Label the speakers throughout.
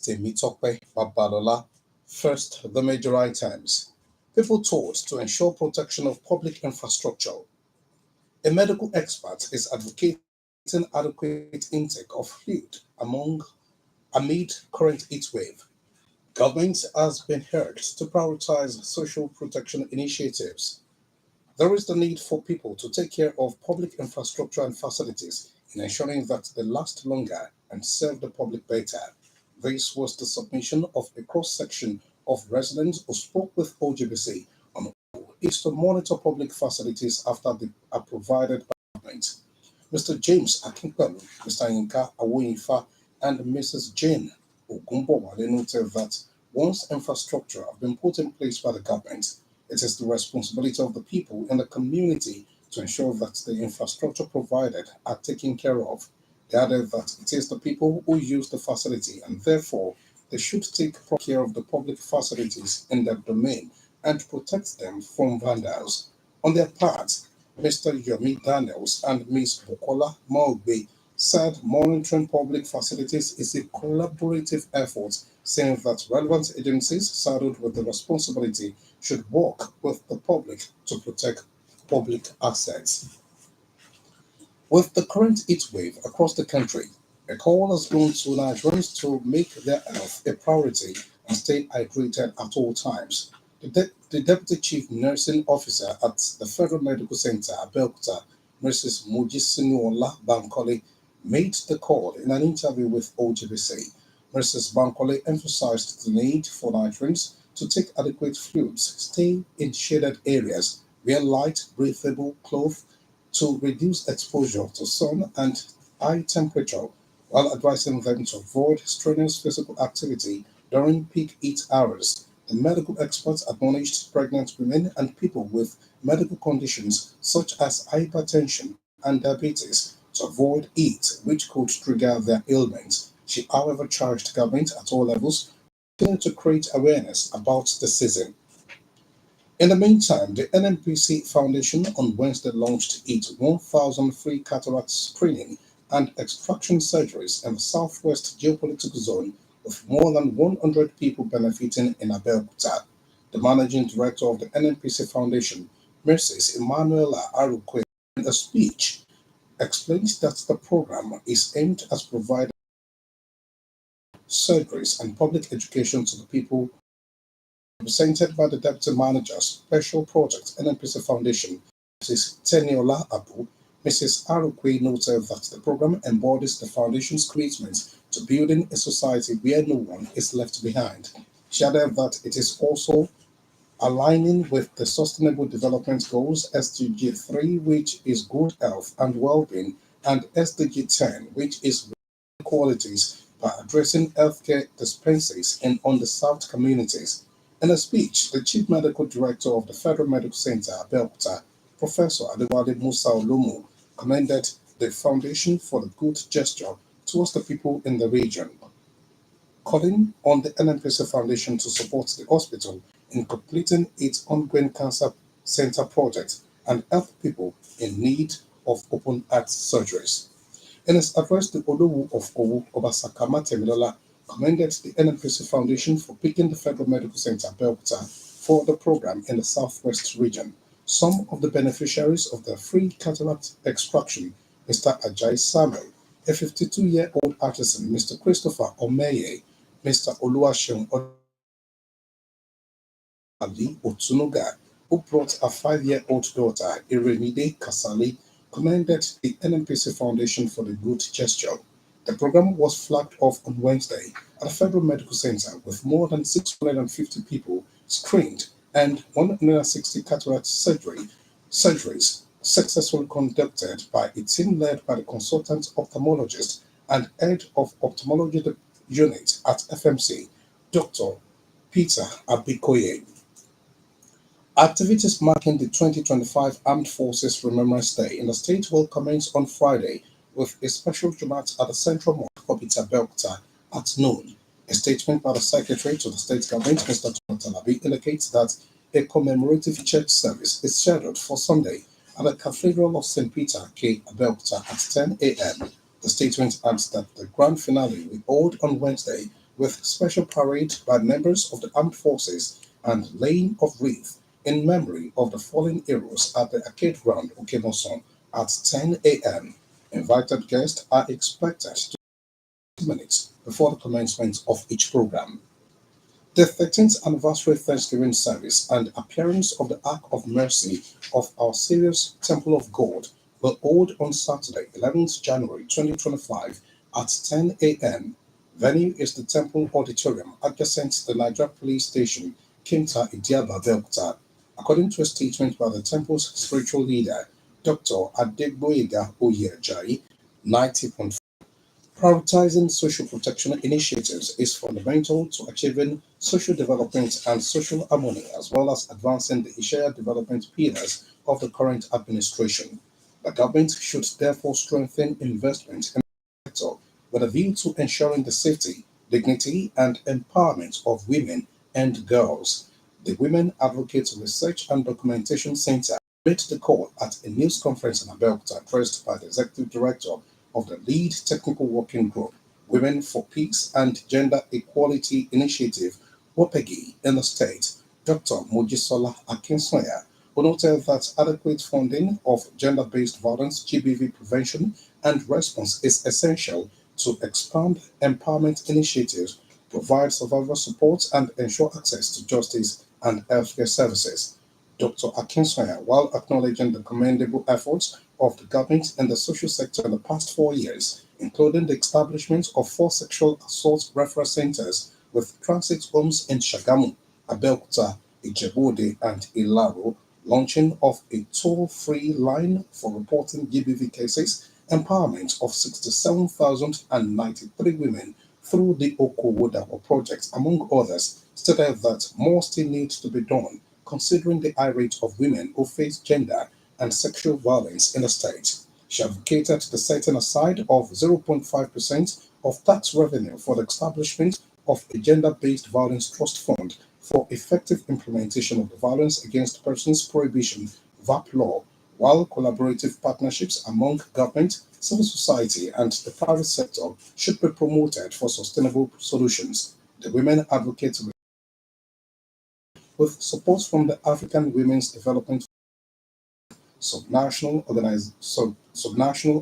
Speaker 1: Temitope, Babalola. First, the major items. People told to ensure protection of public infrastructure. A medical expert is advocating adequate intake of fluid amid current heat wave. Government has been urged to prioritize social protection initiatives. There is the need for people to take care of public infrastructure and facilities in ensuring that they last longer and serve the public better. This was the submission of a cross section of residents who spoke with OGBC on who is to monitor public facilities after they are provided by government. Mr. James Akinpelu, Mr. Yinka Awoyinfa, and Mrs. Jane Ogunbowale noted that once infrastructure have been put in place by the government, it is the responsibility of the people in the community to ensure that the infrastructure provided are taken care of. They added that it is the people who use the facility and therefore they should take proper care of the public facilities in their domain and protect them from vandals. On their part, Mr. Yomi Daniels and Ms. Bukola Maugbe said monitoring public facilities is a collaborative effort, saying that relevant agencies saddled with the responsibility should work with the public to protect public assets. With the current heat wave across the country, a call has gone to Nigerians to make their health a priority and stay hydrated at all times. The Deputy Chief Nursing Officer at the Federal Medical Center, Abeokuta, Mrs. Mojisinuola Bankole, made the call in an interview with OGBC. Mrs. Bankole emphasized the need for Nigerians to take adequate fluids, stay in shaded areas, wear light, breathable clothes to reduce exposure to sun and high temperature, while advising them to avoid strenuous physical activity during peak heat hours. The medical experts admonished pregnant women and people with medical conditions such as hypertension and diabetes to avoid heat, which could trigger their ailments. She, however, charged government at all levels to create awareness about the season. In the meantime, the NNPC Foundation on Wednesday launched its 1,000 free cataract screening and extraction surgeries in the southwest geopolitical zone, with more than 100 people benefiting in Abeokuta. The managing director of the NNPC Foundation, Mrs. Emanuela Arukwe, in a speech, explained that the program is aimed at providing surgeries and public education to the people. Represented by the Deputy Manager, Special Project NNPC Foundation, Mrs. Teniola Abu, Mrs. Arukwe noted that the program embodies the Foundation's commitment to building a society where no one is left behind. She added that it is also aligning with the Sustainable Development Goals SDG 3, which is good health and well-being, and SDG 10, which is qualities by addressing healthcare dispensaries in underserved communities. In a speech, the Chief Medical Director of the Federal Medical Center, Abeokuta, Professor Adewale Musa Olomu, commended the Foundation for the good gesture towards the people in the region, calling on the NNPC Foundation to support the hospital in completing its ongoing cancer center project and help people in need of open heart surgeries. In his address, the Olowu of Owu, Obasaka Matemilola, commended the NNPC Foundation for picking the Federal Medical Center Belkuta for the program in the Southwest region. Some of the beneficiaries of the free cataract extraction, Mr. Ajay Samuel, a 52-year-old artisan, Mr. Christopher Omeye, Mr. Oluwaseun Ali Otunuga, who brought a 5-year-old daughter, Iremide Kasali, commended the NNPC Foundation for the good gesture. The program was flagged off on Wednesday at the Federal Medical Center with more than 650 people screened and 160 cataract surgeries successfully conducted by a team led by the consultant ophthalmologist and head of ophthalmology unit at FMC, Dr. Peter Abikoye. Activities marking the 2025 Armed Forces Remembrance Day in the state will commence on Friday with a special Jumat at the Central Mosque of Belkta at noon. A statement by the Secretary to the State Government, Mr. Talabi, indicates that a commemorative church service is scheduled for Sunday at the Cathedral of St. Peter, K. Belkta at 10 a.m. The statement adds that the grand finale will hold on Wednesday with special parade by members of the armed forces and laying of wreath in memory of the fallen heroes at the arcade ground Okemoson at 10 a.m. Invited guests are expected to 2 minutes before the commencement of each program. The 13th anniversary Thanksgiving service and appearance of the Ark of Mercy of Our Saviour's Temple of God will hold on Saturday, 11th January 2025 at 10 a.m. Venue is the Temple Auditorium adjacent to the Nigeria Police Station, Kimta Idiaba, Belkuta. According to a statement by the temple's spiritual leader, Dr. Adegboyega Oyejayi, 90.5. Prioritizing social protection initiatives is fundamental to achieving social development and social harmony, as well as advancing the shared development pillars of the current administration. The government should therefore strengthen investment in the sector with a view to ensuring the safety, dignity, and empowerment of women and girls. The Women Advocates Research and Documentation Center made the call at a news conference in Abeokuta addressed by the Executive Director of the Lead Technical Working Group, Women for Peace and Gender Equality Initiative, WOPEGI, in the state, Dr. Mojisola Akinsoya, who noted that adequate funding of gender-based violence, GBV prevention and response is essential to expand empowerment initiatives, provide survivor support, and ensure access to justice and healthcare services. Dr. Akinsoya, while acknowledging the commendable efforts of the government in the social sector in the past 4 years, including the establishment of 4 sexual assault referral centers with transit homes in Shagamu, Abeokuta, Ijebu-Ode, and Ilaro, launching of a toll-free line for reporting GBV cases, empowerment of 67,093 women through the Okowodapo project, among others, stated that more still needs to be done considering the high rate of women who face gender and sexual violence in the state. She advocated the setting aside of 0.5% of tax revenue for the establishment of a gender-based violence trust fund for effective implementation of the Violence Against Persons Prohibition (VAP) law, while collaborative partnerships among government, civil society, and the private sector should be promoted for sustainable solutions. The women advocate with support from the African Women's Development subnational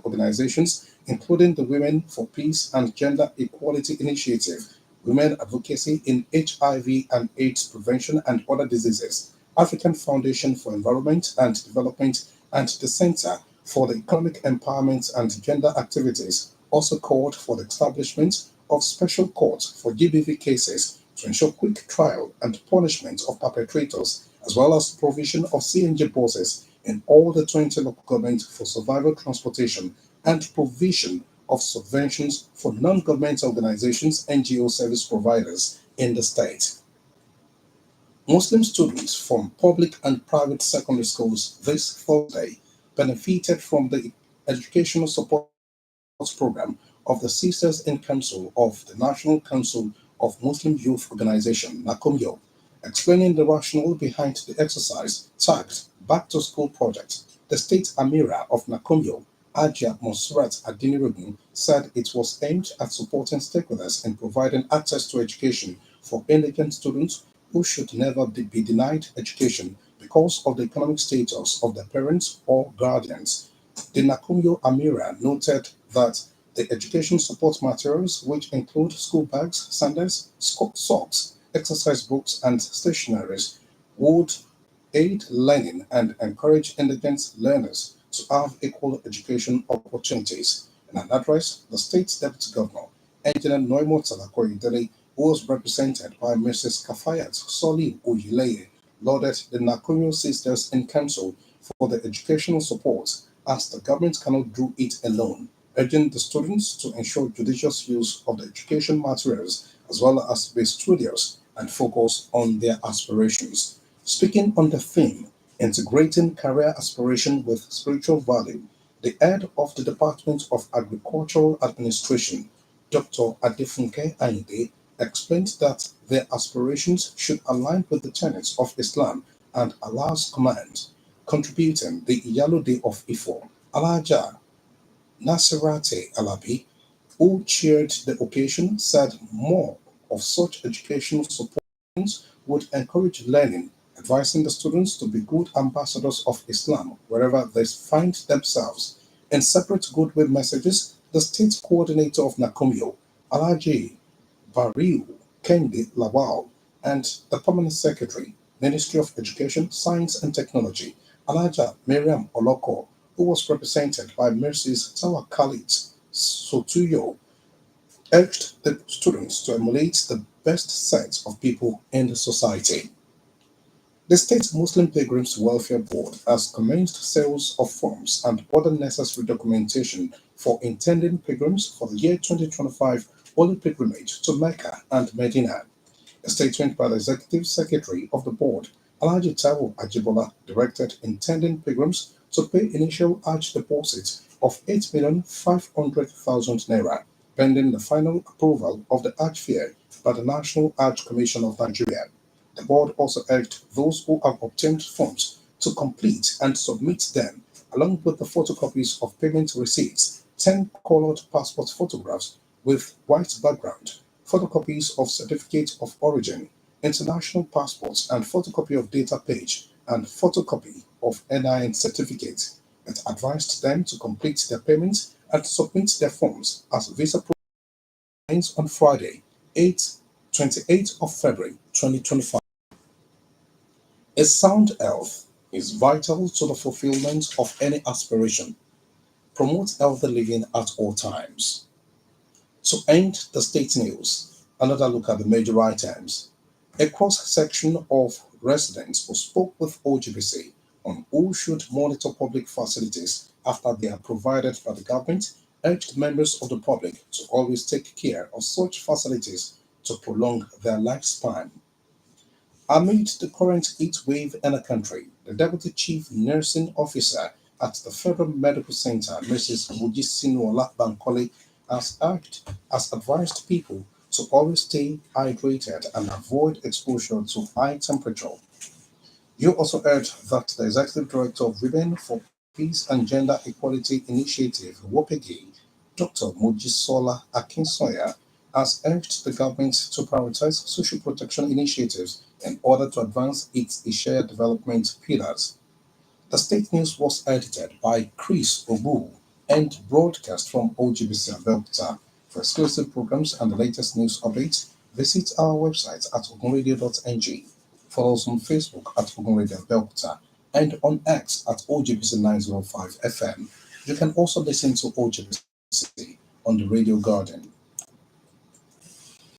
Speaker 1: organizations, including the Women for Peace and Gender Equality Initiative, Women Advocacy in HIV and AIDS Prevention and Other Diseases, African Foundation for Environment and Development, and the Center for the Economic Empowerment and Gender Activities, also called for the establishment of special courts for GBV cases to ensure quick trial and punishment of perpetrators, as well as provision of CNG buses in all the 20 local governments for survival transportation and provision of subventions for non-governmental organizations, NGO service providers in the state. Muslim students from public and private secondary schools this Thursday benefited from the educational support program of the Sisters in Council of the National Council of Muslim Youth Organization, NACOMYO, explaining the rationale behind the exercise tagged Back to School Project. The state Amira of NACOMYO, Ajia Monsurat Adinirugun, said it was aimed at supporting stakeholders in providing access to education for indigent students who should never be denied education because of the economic status of their parents or guardians. The Nakumyo Amira noted that the education support materials, which include school bags, sandals, socks, exercise books, and stationaries, would aid learning and encourage indigent learners to have equal education opportunities. In an address, the state deputy governor, Engineer Noimo Talakoyedele, who was represented by Mrs. Kafayat Soli Oyileye, lauded the Nakumyo Sisters in Council for the educational support as the government cannot do it alone, urging the students to ensure judicious use of the education materials as well as be studious and focus on their aspirations. Speaking on the theme, Integrating Career Aspiration with Spiritual Value, the head of the Department of Agricultural Administration, Dr. Adefunke Ayinde, explained that their aspirations should align with the tenets of Islam and Allah's commands, contributing the Iyalode of Ifo, Alaja Nasirate Alabi, who chaired the occasion, said more of such educational support would encourage learning, advising the students to be good ambassadors of Islam wherever they find themselves. In separate goodwill messages, the state coordinator of Nakumio, Alaji Bariu Kendi Lawal, and the permanent secretary, Ministry of Education, Science and Technology, Alaja Miriam Oloko, who was represented by Mercy's Tawa Khalid Sotuyo, urged the students to emulate the best set of people in the society. The State Muslim Pilgrims Welfare Board has commenced sales of forms and other necessary documentation for intending pilgrims for the year 2025 Holy Pilgrimage to Mecca and Medina. A statement by the Executive Secretary of the Board, Alhaji Taiwo Ajibola, directed intending pilgrims to pay initial Hajj deposit of 8,500,000 naira, pending the final approval of the Hajj fare by the National Hajj Commission of Nigeria. The board also urged those who have obtained forms to complete and submit them, along with the photocopies of payment receipts, 10 colored passport photographs with white background, photocopies of certificate of origin, international passports, and photocopy of data page and photocopy of NIN certificate. It advised them to complete their payments and submit their forms as visa ends on Friday, 28th of February 2025. A sound health is vital to the fulfillment of any aspiration. Promote healthy living at all times. To end the state news, another look at the major items. A cross section of residents who spoke with OGBC on who should monitor public facilities after they are provided by the government urged members of the public to always take care of such facilities to prolong their lifespan. Amid the current heat wave in the country, the Deputy Chief Nursing Officer at the Federal Medical Center, Mrs. Mujisinola Bankole, has advised people to always stay hydrated and avoid exposure to high temperature. You also heard that the Executive Director of Women for Peace and Gender Equality Initiative, WOPEGI, Dr. Mojisola Akinsoya, has urged the government to prioritize social protection initiatives in order to advance its shared development pillars. The state news was edited by Chris Obu and broadcast from OGBC Abeokuta. For exclusive programs and the latest news updates, visit our website at ogunradio.ng. Follow us on Facebook at Ogun Radio Abeokuta and on X at OGBC 905 FM. You can also listen to OGBC on the Radio Garden.